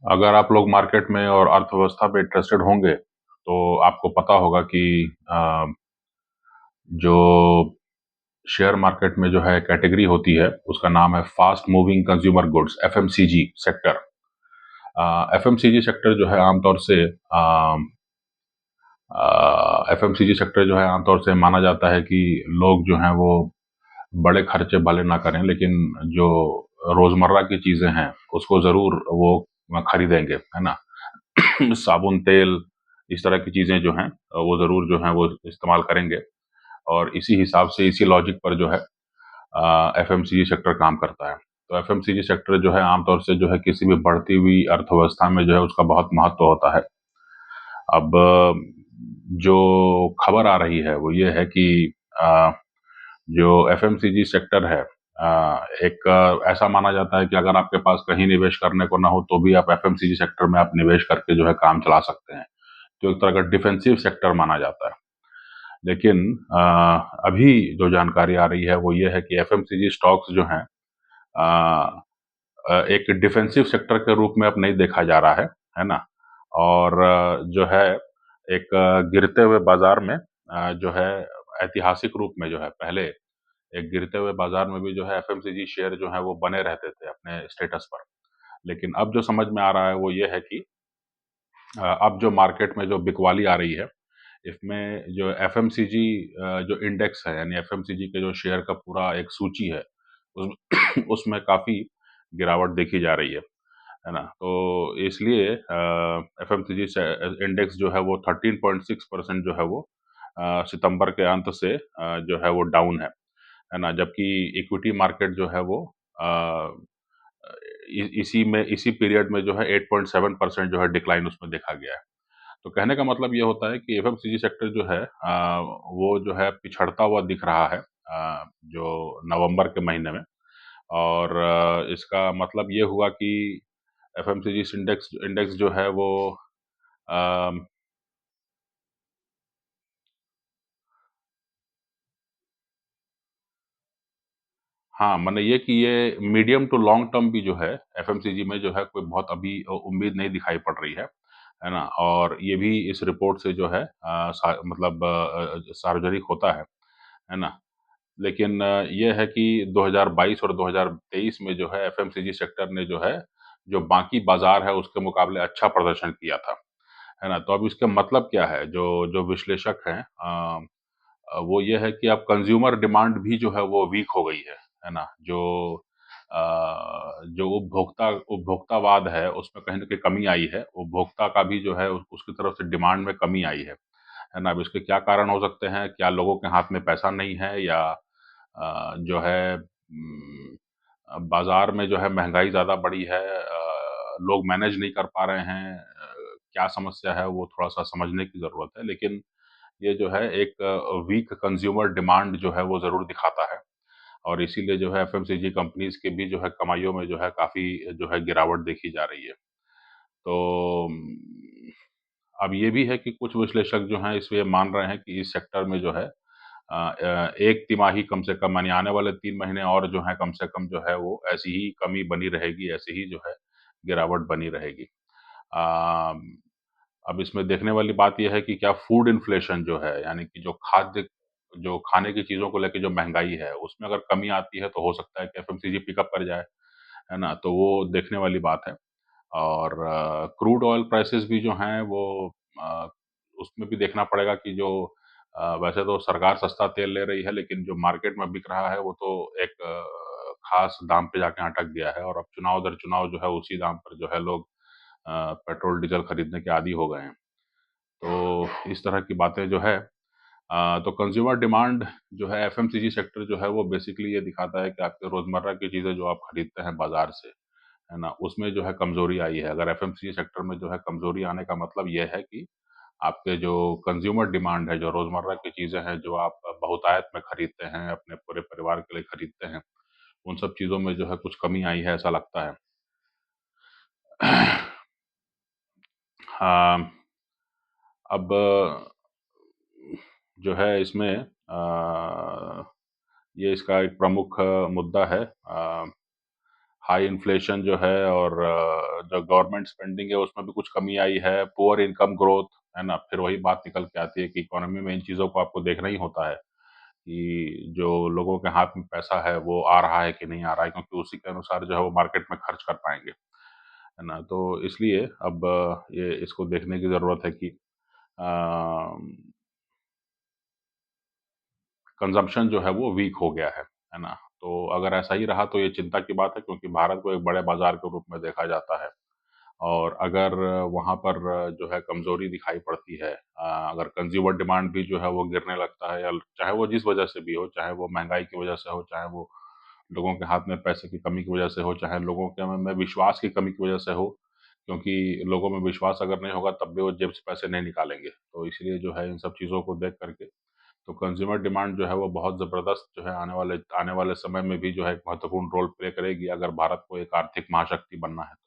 अगर आप लोग मार्केट में और अर्थव्यवस्था पे इंटरेस्टेड होंगे, तो आपको पता होगा कि जो शेयर मार्केट में जो है कैटेगरी होती है, उसका नाम है fast moving consumer goods, FMCG sector. FMCG sector जो है आमतौर से एफएमसीजी सेक्टर जो है आमतौर से माना जाता है कि लोग जो हैं वो बड़े खर्चे भले ना करें, लेकिन जो रोजमर्रा की चीजें हैं उसको जरूर वो खरीदेंगे, है ना। साबुन, तेल, इस तरह की चीजें जो हैं वो जरूर जो हैं वो इस्तेमाल करेंगे। और इसी हिसाब से, इसी लॉजिक पर जो है एफएमसीजी सेक्टर काम करता है। तो एफएमसीजी सेक्टर जो है आमतौर से जो है किसी भी बढ़ती हुई अर्थव्यवस्था में जो है उसका बहुत महत्व होता है। अब जो खबर आ रही है वो ये है कि अ, जो एफएमसीजी सेक्टर है, एक ऐसा माना जाता है कि अगर आपके पास कहीं निवेश करने को ना हो तो भी आप एफएमसीजी सेक्टर में आप निवेश करके जो है काम चला सकते हैं। तो एक तरह का डिफेंसिव सेक्टर माना जाता है। लेकिन अभी जो जानकारी आ रही है वो ये है कि एफएमसीजी स्टॉक्स जो हैं अ, एक डिफेंसिव सेक्टर के रूप में अब नहीं देखा जा रहा है ना? और जो है एक गिरते हुए बाजार में जो है ऐतिहासिक रूप में जो है पहले एक गिरते हुए बाजार में भी जो है एफएमसीजी शेयर जो है वो बने रहते थे अपने स्टेटस पर। लेकिन अब जो समझ में आ रहा है वो ये है कि अब जो मार्केट में जो बिकवाली आ रही है, इसमें जो एफएमसीजी जो इंडेक्स है, यानी एफएमसीजी के जो शेयर का पूरा एक सूची है, उस उसमें काफ़ी गिरावट देखी जा रही है ना? तो इसलिए एफएमसीजी से इंडेक्स जो है वो 13.6% जो है वो सितंबर के अंत से जो है वो डाउन है ना? जबकि इक्विटी मार्केट जो है वो अ, इसी पीरियड में जो है 8.7% जो है डिक्लाइन उसमें देखा गया है। तो कहने का मतलब ये होता है कि एफएमसीजी सेक्टर जो है वो जो है पिछड़ता हुआ दिख रहा है जो नवंबर के महीने में। और इसका मतलब ये हुआ कि एफएमसीजी इंडेक्स इंडेक्स जो है वो अ, हाँ, माने ये कि ये मीडियम टू लॉन्ग टर्म भी जो है एफएमसीजी में जो है कोई बहुत अभी उम्मीद नहीं दिखाई पड़ रही है ना? और ये भी इस रिपोर्ट से जो है मतलब सार्वजनिक होता है ना? लेकिन ये है कि 2022 और 2023 में जो है एफएमसीजी सेक्टर ने जो है, जो बाकी बाज़ार है उसके मुकाबले अच्छा प्रदर्शन किया था, है ना? तो अब इसका मतलब क्या है? जो जो विश्लेषक हैं वो ये है कि अब कंज़्यूमर डिमांड भी जो है वो वीक हो गई है ना? जो उपभोक्तावाद है उसमें कहीं न कहीं कमी आई है, उपभोक्ता का भी जो है उसकी तरफ से डिमांड में कमी आई है ना? अब इसके क्या कारण हो सकते हैं? क्या लोगों के हाथ में पैसा नहीं है, या जो है बाज़ार में जो है महँगाई ज़्यादा बढ़ी है, लोग मैनेज नहीं कर पा रहे हैं, क्या समस्या है वो थोड़ा-सा समझने की ज़रूरत है। लेकिन ये जो है एक वीक कंज़्यूमर डिमांड जो है वो ज़रूर दिखाता है, और इसीलिए जो है एफएमसीजी कंपनीज़ की भी जो है कमाइयों में जो है काफ़ी जो है गिरावट देखी जा रही है। तो अब ये भी है कि कुछ विश्लेषक जो हैं इस ये मान रहे हैं कि इस सेक्टर में जो है 1 तिमाही कम से कम, यानी आने वाले 3 महीने और जो हैं कम से कम जो है वो ऐसी ही कमी बनी रहेगी, ऐसे ही जो है गिरावट बनी रहेगी। अ, अब इसमें देखने वाली बात ये है कि क्या फूड इन्फ्लेशन जो है, यानी कि जो खाने की चीज़ों को लेके जो महँगाई है, उसमें अगर कमी आती है तो हो सकता है कि एफएमसीजी पिकअप कर जाए, है ना? तो वो देखने वाली बात है। और क्रूड ऑयल प्राइसेज़ भी जो हैं वो अ, उसमें भी देखना पड़ेगा कि जो वैसे तो सरकार सस्ता तेल ले रही है, लेकिन जो मार्केट में बिक रहा है वो तो एक ख़ास दाम पे जाके अटक गया है, और अब चुनाव दर चुनाव जो है उसी दाम पर जो है लोग पेट्रोल, डीज़ल खरीदने के आदी हो गए हैं। तो इस तरह की बातें जो है तो कंज़्यूमर डिमांड जो है, एफएमसीजी सेक्टर जो है वो बेसिकली ये दिखाता है कि आपके रोज़मर्रा की चीज़ें जो आप खरीदते हैं बाज़ार से, है ना? उसमें जो है कमज़ोरी आई है। अगर एफएमसीजी सेक्टर में जो है कमज़ोरी आने का मतलब ये है कि आपके जो कंज़्यूमर डिमांड है, जो रोज़मर्रा की चीज़ें हैं, जो आप बहुतायत में खरीदते हैं, अपने पूरे परिवार के लिए खरीदते हैं, उन सब चीज़ों में जो है कुछ कमी आई है, ऐसा लगता है। हाँ, अब जो है इसमें ये इसका एक प्रमुख मुद्दा है। हाई इन्फ्लेशन जो है और जो गवर्नमेंट स्पेंडिंग है उसमें भी कुछ कमी आई है, पुअर इनकम ग्रोथ, है ना? फिर वही बात निकल के आती है कि इकोनॉमी में इन चीज़ों को आपको देखना ही होता है कि जो लोगों के हाथ में पैसा है वो आ रहा है कि नहीं आ रहा है, क्योंकि उसी के अनुसार जो है वो मार्केट में खर्च कर पाएँगे, है ना? तो इसलिए अब ये इसको देखने की ज़रूरत है कि अ कंज़म्पशन जो है वो वीक हो गया है ना? तो अगर ऐसा ही रहा तो ये चिंता की बात है, क्योंकि भारत को एक बड़े बाज़ार के रूप में देखा जाता है और अगर वहाँ पर जो है कमज़ोरी दिखाई पड़ती है, अगर कंज़्यूमर डिमांड भी जो है वो गिरने लगता है, या चाहे वो जिस वजह से भी हो, चाहे वो महँगाई की वजह से हो, चाहे वो लोगों के हाथ में पैसे की कमी की वजह से हो, चाहे लोगों के में विश्वास की कमी की वजह से हो, क्योंकि लोगों में विश्वास अगर नहीं होगा तब भी वो जेब से पैसे नहीं निकालेंगे। तो इसलिए जो है इन सब चीज़ों को देख कर के तो कंज़्यूमर डिमांड जो है वो बहुत ज़बरदस्त जो है आने वाले समय में भी जो है एक महत्वपूर्ण रोल प्ले करेगी, अगर भारत को एक आर्थिक महाशक्ति बनना है तो।